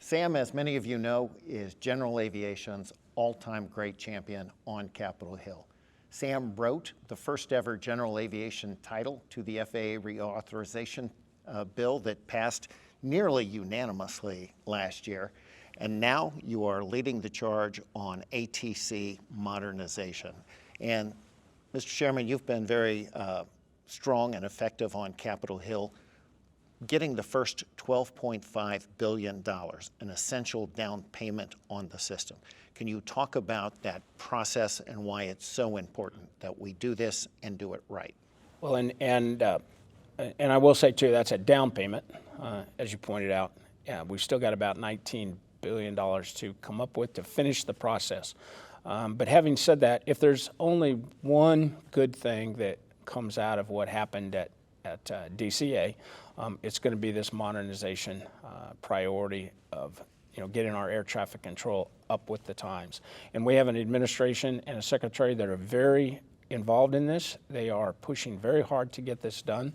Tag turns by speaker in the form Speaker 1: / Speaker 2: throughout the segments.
Speaker 1: Sam, as many of you know, is General Aviation's all-time great champion on Capitol Hill. Sam wrote the first ever General Aviation title to the FAA reauthorization bill that passed nearly unanimously last year. And now you are leading the charge on ATC modernization. And Mr. Chairman, you've been very strong and effective on Capitol Hill, getting the first $12.5 billion, an essential down payment on the system. Can you talk about that process and why it's so important that we do this and do it right?
Speaker 2: Well, and I will say too, that's a down payment, as you pointed out. Yeah, we've still got about $19 billion to come up with to finish the process. But having said that, if there's only one good thing that comes out of what happened at DCA, it's going to be this modernization priority of getting our air traffic control up with the times. And we have an administration and a secretary that are very involved in this. They are pushing very hard to get this done.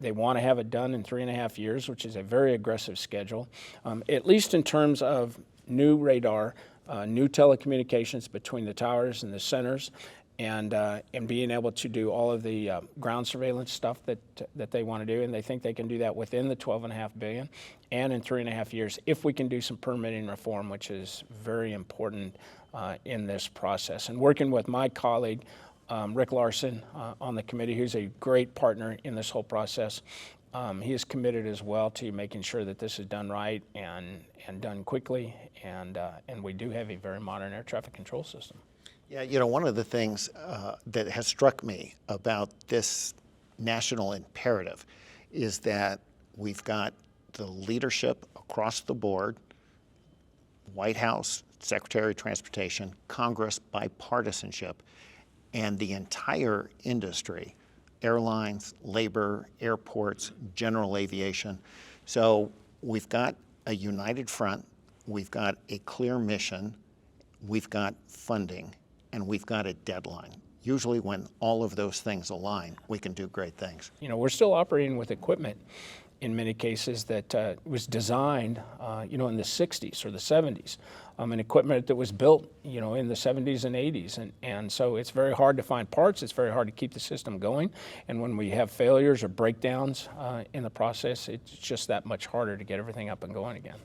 Speaker 2: They want to have it done in 3.5 years, which is a very aggressive schedule, at least in terms of new radar, new telecommunications between the towers and the centers, and being able to do all of the ground surveillance stuff that they want to do, and they think they can do that within the $12.5 billion and in 3.5 years if we can do some permitting reform, which is very important in this process. And working with my colleague, Rick Larson, on the committee, who's a great partner in this whole process, he is committed as well to making sure that this is done right and done quickly, and we do have a very modern air traffic control system.
Speaker 1: Yeah, one of the things that has struck me about this national imperative is that we've got the leadership across the board, White House, Secretary of Transportation, Congress, bipartisanship, and the entire industry, airlines, labor, airports, general aviation. So we've got a united front, we've got a clear mission, we've got funding, and we've got a deadline. Usually when all of those things align, we can do great things.
Speaker 2: We're still operating with equipment in many cases that was designed, in the 60s or the 70s, and equipment that was built, in the 70s and 80s. And so it's very hard to find parts. It's very hard to keep the system going. And when we have failures or breakdowns in the process, it's just that much harder to get everything up and going again.